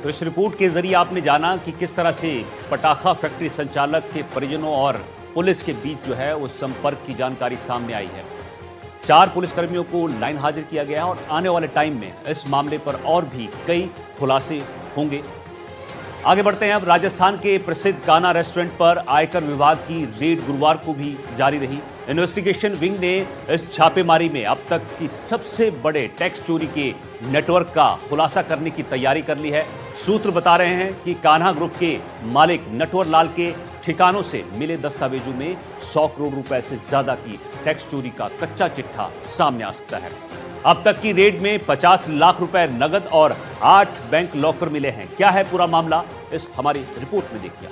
तो इस रिपोर्ट के जरिए आपने जाना कि किस तरह से पटाखा फैक्ट्री संचालक के परिजनों और पुलिस के बीच जो है उस संपर्क की जानकारी सामने आई है। 4 पुलिसकर्मियों को लाइन हाजिर किया गया है और आने वाले टाइम में इस मामले पर और भी कई खुलासे होंगे। आगे बढ़ते हैं। अब राजस्थान के प्रसिद्ध कान्हा रेस्टोरेंट पर आयकर विभाग की रेड गुरुवार को भी जारी रही। इन्वेस्टिगेशन विंग ने इस छापेमारी में अब तक की सबसे बड़े टैक्स चोरी के नेटवर्क का खुलासा करने की तैयारी कर ली है। सूत्र बता रहे हैं कि कान्हा ग्रुप के मालिक नटवर लाल के ठिकानों से मिले दस्तावेजों में 100 करोड़ रुपए से ज्यादा की टैक्स चोरी का कच्चा चिट्ठा सामने आ सकता है। अब तक की रेड में 50 लाख रुपए नगद और 8 बैंक लॉकर मिले हैं। क्या है पूरा मामला, इस हमारी रिपोर्ट में देखिए।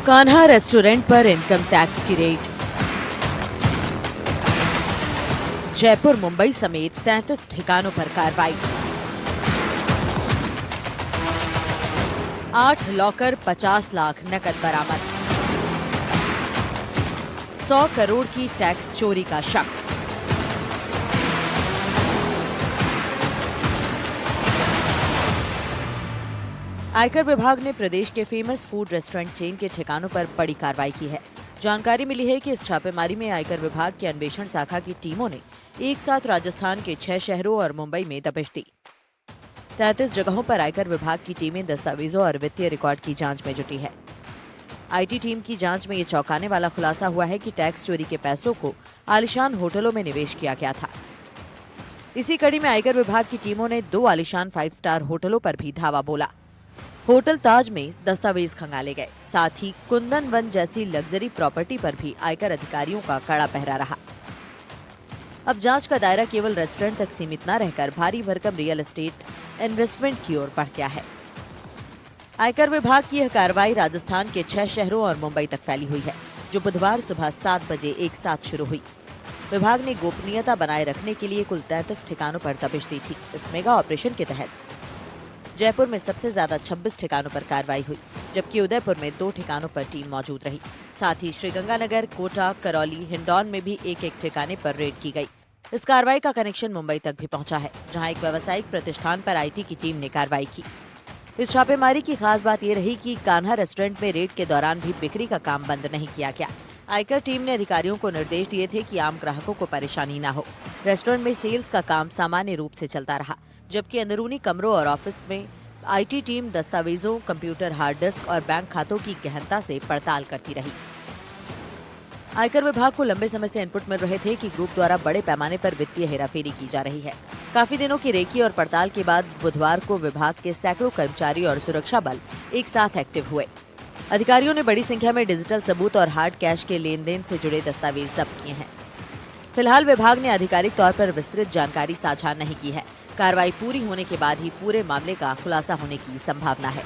कान्हा रेस्टोरेंट पर इनकम टैक्स की रेड। जयपुर, मुंबई समेत 33 ठिकानों पर कार्रवाई। 8 लॉकर, 50 लाख नकद बरामद। 100 करोड़ की टैक्स चोरी का शक। आयकर विभाग ने प्रदेश के फेमस फूड रेस्टोरेंट चेन के ठिकानों पर बड़ी कार्रवाई की है। जानकारी मिली है कि इस छापेमारी में आयकर विभाग की अन्वेषण शाखा की टीमों ने एक साथ राजस्थान के 6 शहरों और मुंबई में दबिश दी। 33 जगहों पर आयकर विभाग की टीमें दस्तावेजों और वित्तीय रिकॉर्ड की जांच में जुटी है। आईटी टीम की जांच में ये चौंकाने वाला खुलासा हुआ है कि टैक्स चोरी के पैसों को आलीशान होटलों में निवेश किया गया था। इसी कड़ी में आयकर विभाग की टीमों ने 2 आलीशान 5 स्टार होटलों पर भी धावा बोला। होटल ताज में दस्तावेज खंगाले गए। साथ ही कुंदन वन जैसी लग्जरी प्रॉपर्टी पर भी आयकर अधिकारियों का कड़ा पहरा रहा। अब जांच का दायरा केवल रेस्टोरेंट तक सीमित न रहकर भारी भरकम रियल एस्टेट इन्वेस्टमेंट की ओर बढ़ गया है। आयकर विभाग की यह कार्रवाई राजस्थान के 6 शहरों और मुंबई तक फैली हुई है, जो बुधवार सुबह 7 बजे एक साथ शुरू हुई। विभाग ने गोपनीयता बनाए रखने के लिए कुल 33 ठिकानों पर दबिश दी थी। इस मेगा ऑपरेशन के तहत जयपुर में सबसे ज्यादा 26 ठिकानों पर कार्रवाई हुई, जबकि उदयपुर में 2 ठिकानों पर टीम मौजूद रही। साथ ही श्रीगंगानगर, कोटा, करौली, हिंडौन में भी एक ठिकाने पर रेड की गई। इस कार्रवाई का कनेक्शन मुंबई तक भी पहुंचा है, जहां एक व्यावसायिक प्रतिष्ठान पर आईटी की टीम ने कार्रवाई की। इस छापेमारी की खास बात यह रही कि कान्हा रेस्टोरेंट में रेड के दौरान भी बिक्री का काम बंद नहीं किया गया। आयकर टीम ने अधिकारियों को निर्देश दिए थे कि आम ग्राहकों को परेशानी न हो। रेस्टोरेंट में सेल्स का काम सामान्य रूप से चलता रहा, जबकि अंदरूनी कमरों और ऑफिस में आईटी टीम दस्तावेजों, कंप्यूटर, हार्ड डिस्क और बैंक खातों की गहनता से पड़ताल करती रही। आयकर विभाग को लंबे समय से इनपुट मिल रहे थे कि ग्रुप द्वारा बड़े पैमाने पर वित्तीय हेराफेरी की जा रही है। काफी दिनों की रेकी और पड़ताल के बाद बुधवार को विभाग के सैकड़ों कर्मचारी और सुरक्षा बल एक साथ एक्टिव हुए। अधिकारियों ने बड़ी संख्या में डिजिटल सबूत और हार्ड कैश के लेन देन से जुड़े दस्तावेज जब्त किए हैं। फिलहाल विभाग ने आधिकारिक तौर पर विस्तृत जानकारी साझा नहीं की है। कार्रवाई पूरी होने के बाद ही पूरे मामले का खुलासा होने की संभावना है।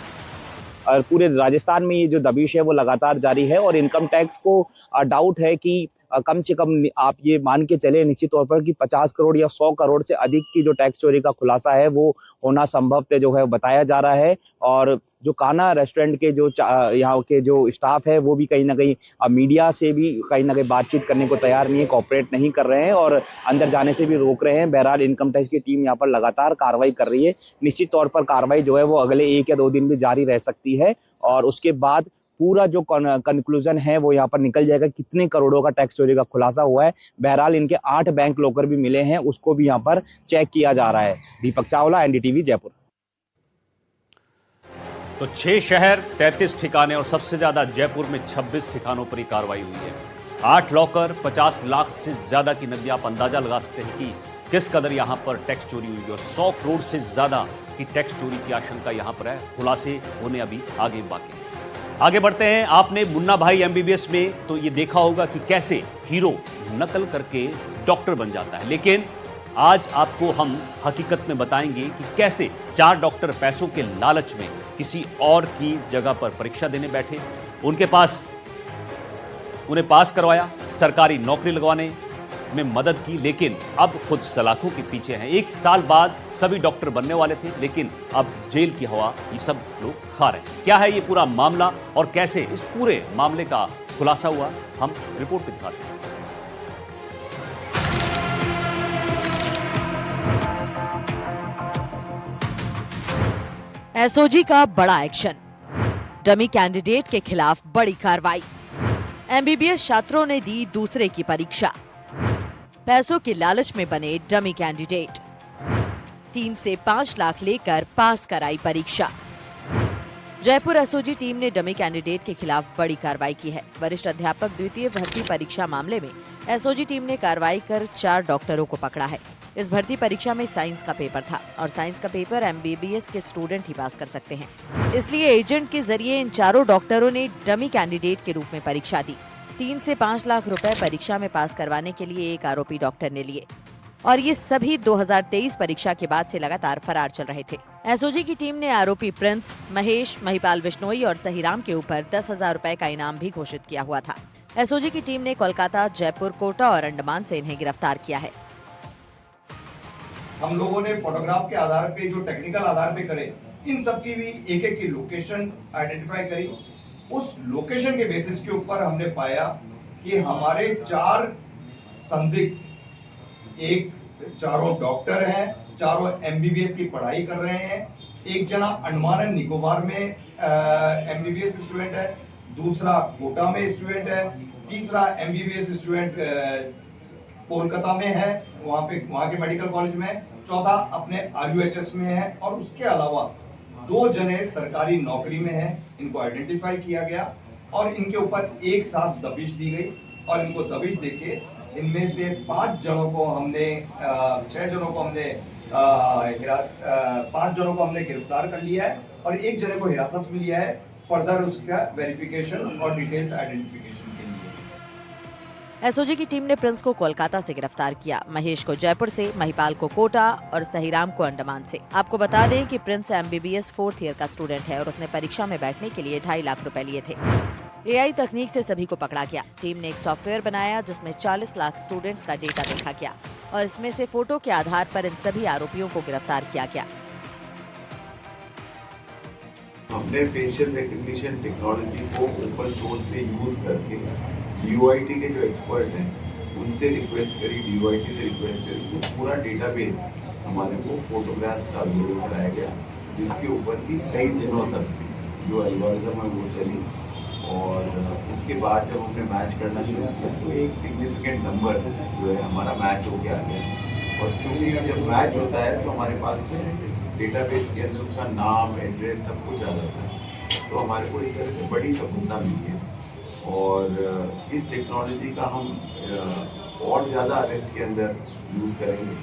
और पूरे राजस्थान में ये जो दबिश है वो लगातार जारी है और इनकम टैक्स को डाउट है कि कम से कम आप ये मान के चले निश्चित तौर पर कि 50 करोड़ या 100 करोड़ से अधिक की जो टैक्स चोरी का खुलासा है वो होना संभव जो है बताया जा रहा है। और जो कान्हा रेस्टोरेंट के जो यहाँ के जो स्टाफ है वो भी कहीं ना कहीं मीडिया से भी कहीं ना कहीं बातचीत करने को तैयार नहीं है, कोऑपरेट नहीं कर रहे हैं और अंदर जाने से भी रोक रहे हैं। बहरहाल इनकम टैक्स की टीम यहाँ पर लगातार कार्रवाई कर रही है। निश्चित तौर पर कार्रवाई जो है वो अगले 1 या 2 दिन भी जारी रह सकती है और उसके बाद पूरा जो कंक्लूजन है वो यहाँ पर निकल जाएगा कितने करोड़ों का टैक्स चोरी का खुलासा हुआ है। बहरहाल इनके 8 बैंक लॉकर भी मिले हैं, उसको भी यहाँ पर चेक किया जा रहा है। दीपक चावला, एनडीटीवी, जयपुर। तो 6 शहर, 33 ठिकाने और सबसे ज्यादा जयपुर में 26 ठिकानों पर ही कार्रवाई हुई है। 8 लॉकर, 50 लाख से ज्यादा की नकदी। आप अंदाजा लगा सकते हैं कि किस कदर यहां पर टैक्स चोरी हुई और 100 करोड़ से ज्यादा की टैक्स चोरी की आशंका यहां पर है। खुलासे होने अभी आगे बाकी। आगे बढ़ते हैं। आपने मुन्ना भाई एमबीबीएस में तो ये देखा होगा कि कैसे हीरो नकल करके डॉक्टर बन जाता है, लेकिन आज आपको हम हकीकत में बताएंगे कि कैसे 4 डॉक्टर पैसों के लालच में किसी और की जगह पर परीक्षा देने बैठे, उन्हें पास करवाया, सरकारी नौकरी लगवाने में मदद की, लेकिन अब खुद सलाखों के पीछे हैं। 1 साल बाद सभी डॉक्टर बनने वाले थे, लेकिन अब जेल की हवा ये सब लोग खा रहे हैं। क्या है ये पूरा मामला और कैसे इस पूरे मामले का खुलासा हुआ, हम रिपोर्ट में दिखाते हैं। एसओजी का बड़ा एक्शन, डमी कैंडिडेट के खिलाफ बड़ी कार्रवाई। एमबीबीएस छात्रों ने दी दूसरे की परीक्षा, पैसों के लालच में बने डमी कैंडिडेट। 3 से 5 लाख लेकर पास कराई परीक्षा। जयपुर एसओजी टीम ने डमी कैंडिडेट के खिलाफ बड़ी कार्रवाई की है। वरिष्ठ अध्यापक द्वितीय भर्ती परीक्षा मामले में एसओजी टीम ने कार्रवाई कर 4 डॉक्टरों को पकड़ा है। इस भर्ती परीक्षा में साइंस का पेपर था और साइंस का पेपर एमबीबीएस के स्टूडेंट ही पास कर सकते हैं। इसलिए एजेंट के जरिए इन 4 डॉक्टरों ने डमी कैंडिडेट के रूप में परीक्षा दी। 3 से 5 लाख रुपए परीक्षा में पास करवाने के लिए एक आरोपी डॉक्टर ने लिए और ये सभी 2023 परीक्षा के बाद से लगातार फरार चल रहे थे। एसओजी की टीम ने आरोपी प्रिंस, महेश, महिपाल बिश्नोई और सहीराम के ऊपर 10,000 रुपए का इनाम भी घोषित किया हुआ था। एसओजी की टीम ने कोलकाता, जयपुर, कोटा और अंडमान से इन्हें गिरफ्तार किया है। हम लोगों ने फोटोग्राफ के आधार पे जो टेक्निकल आधार पे करे, इन सब की भी एक एक की लोकेशन आइडेंटिफाई करी। उस लोकेशन के बेसिस के ऊपर हमने पाया कि हमारे 4 संदिग्ध, एक चारों डॉक्टर हैं, चारों एमबीबीएस की पढ़ाई कर रहे हैं। एक जना अंडमान एंड निकोबार में एमबीबीएस स्टूडेंट है, दूसरा कोटा में स्टूडेंट है, तीसरा एमबीबीएस स्टूडेंट कोलकाता में है, वहाँ के मेडिकल कॉलेज में, चौथा अपने आरयूएचएस में है और उसके अलावा 2 जने सरकारी नौकरी में हैं। इनको आइडेंटिफाई किया गया और इनके ऊपर एक साथ दबिश दी गई और इनको दबिश देके इनमें से 5 जनों को हमने 5 जनों को हमने गिरफ्तार कर लिया है और एक जने को हिरासत में लिया है फर्दर उसका वेरिफिकेशन और डिटेल्स आइडेंटिफिकेशन के लिए। एसओजी की टीम ने प्रिंस को कोलकाता से गिरफ्तार किया, महेश को जयपुर से, महिपाल को कोटा और सहीराम को अंडमान से। आपको बता दें कि प्रिंस एमबीबीएस 4th ईयर का स्टूडेंट है और उसने परीक्षा में बैठने के लिए 2.5 लाख रुपए लिए थे। एआई तकनीक से सभी को पकड़ा गया। टीम ने एक सॉफ्टवेयर बनाया जिसमें 40 लाख स्टूडेंट्स का डेटा देखा गया और इसमें से फोटो के आधार पर इन सभी आरोपियों को गिरफ्तार किया गया। हमने फेशियल रिकग्निशन टेक्नोलॉजी को ओपन सोर्स से यूज करके DOIT के जो एक्सपर्ट हैं उनसे रिक्वेस्ट करी, DOIT से रिक्वेस्ट करी तो पूरा डेटाबेस हमारे को फोटोग्राफ्स का अवेलेबल कराया गया, जिसके ऊपर की कई दिनों तक जो एल्गोरिथम है वो चली और उसके बाद जब हमने मैच करना शुरू किया तो एक सिग्निफिकेंट नंबर जो है हमारा मैच हो गया और क्योंकि जब मैच होता है तो हमारे पास डेटाबेस के अंदर उसका नाम, एड्रेस सब कुछ आ जाता है, तो हमारे को एक तरह से बड़ी सफलता मिली है और इस टेक्नोलॉजी का हम और ज़्यादा अरेस्ट के अंदर यूज़ करेंगे।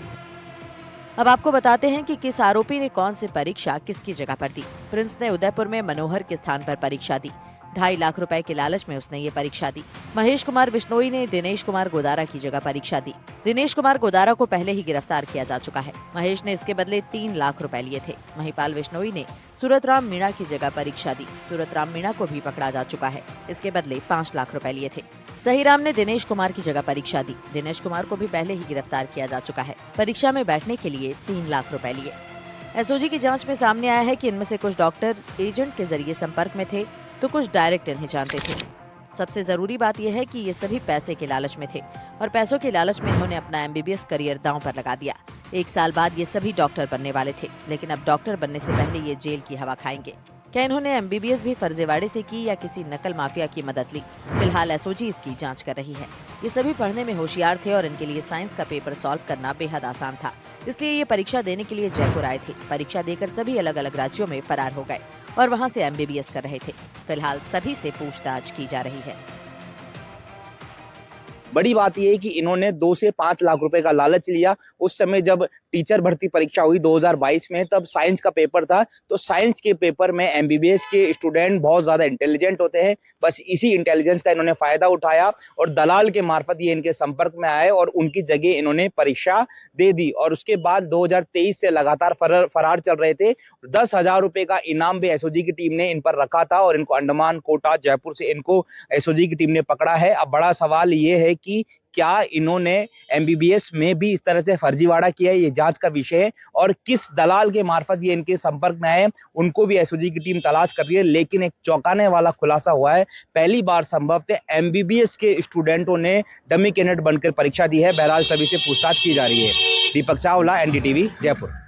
अब आपको बताते हैं कि किस आरोपी ने कौन सी परीक्षा किसकी जगह पर दी। प्रिंस ने उदयपुर में मनोहर के स्थान पर परीक्षा दी। 2.5 लाख रुपए के लालच में उसने ये परीक्षा दी। महेश कुमार बिश्नोई ने दिनेश कुमार गोदारा की जगह परीक्षा दी। दिनेश कुमार गोदारा को पहले ही गिरफ्तार किया जा चुका है। महेश ने इसके बदले 3 लाख रुपए लिए थे। महिपाल बिश्नोई ने सूरतराम मीणा की जगह परीक्षा दी। सूरतराम मीणा को भी पकड़ा जा चुका है। इसके बदले 5 लाख रुपए लिए थे। सहीराम ने दिनेश कुमार की जगह परीक्षा दी। दिनेश कुमार को भी पहले ही गिरफ्तार किया जा चुका है। परीक्षा में बैठने के लिए 3 लाख रुपए लिए। एसओजी की जांच में सामने आया है कि इनमें से कुछ डॉक्टर एजेंट के जरिए संपर्क में थे तो कुछ डायरेक्ट इन्हें जानते थे। सबसे जरूरी बात यह है कि ये सभी पैसे के लालच में थे और पैसों के लालच में इन्होंने अपना एमबीबीएस करियर दांव पर लगा दिया। 1 साल बाद ये सभी डॉक्टर बनने वाले थे, लेकिन अब डॉक्टर बनने से पहले ये जेल की हवा खाएंगे। क्या इन्होंने एमबीबीएस भी फर्जीवाड़े से की या किसी नकल माफिया की मदद ली? फिलहाल एसओजी इसकी जांच कर रही है। ये सभी पढ़ने में होशियार थे और इनके लिए साइंस का पेपर सॉल्व करना बेहद आसान था, इसलिए ये परीक्षा देने के लिए जयपुर आए थे। परीक्षा देकर सभी अलग अलग राज्यों में फरार हो गए और वहां से एमबीबीएस कर रहे थे। फिलहाल सभी से पूछताछ की जा रही है। बड़ी बात यह है कि इन्होंने 2 से 5 लाख रुपए का लालच लिया। उस समय जब टीचर भर्ती परीक्षा हुई 2022 में, तब साइंस का पेपर था, तो साइंस के पेपर में एमबीबीएस के स्टूडेंट बहुत ज्यादा इंटेलिजेंट होते हैं। बस इसी इंटेलिजेंस का इन्होंने फायदा उठाया और दलाल के मार्फत ये इनके संपर्क में आए और उनकी जगह इन्होंने परीक्षा दे दी और उसके बाद 2023 से लगातार फरार चल रहे थे। 10,000 रुपए का इनाम भी एसओजी की टीम ने इन पर रखा था और इनको अंडमान, कोटा, जयपुर से इनको एसओजी की टीम ने पकड़ा है। अब बड़ा सवाल ये है कि क्या इन्होंने एमबीबीएस में भी इस तरह से फर्जीवाड़ा किया है, ये जांच का विषय है और किस दलाल के मार्फत ये इनके संपर्क में आए उनको भी एसओजी की टीम तलाश कर रही है। लेकिन एक चौंकाने वाला खुलासा हुआ है, पहली बार संभवतः एमबीबीएस के स्टूडेंटों ने डमी कैंडिडेट बनकर परीक्षा दी है। बहरहाल सभी से पूछताछ की जा रही है। दीपक चावला, एनडीटीवी, जयपुर।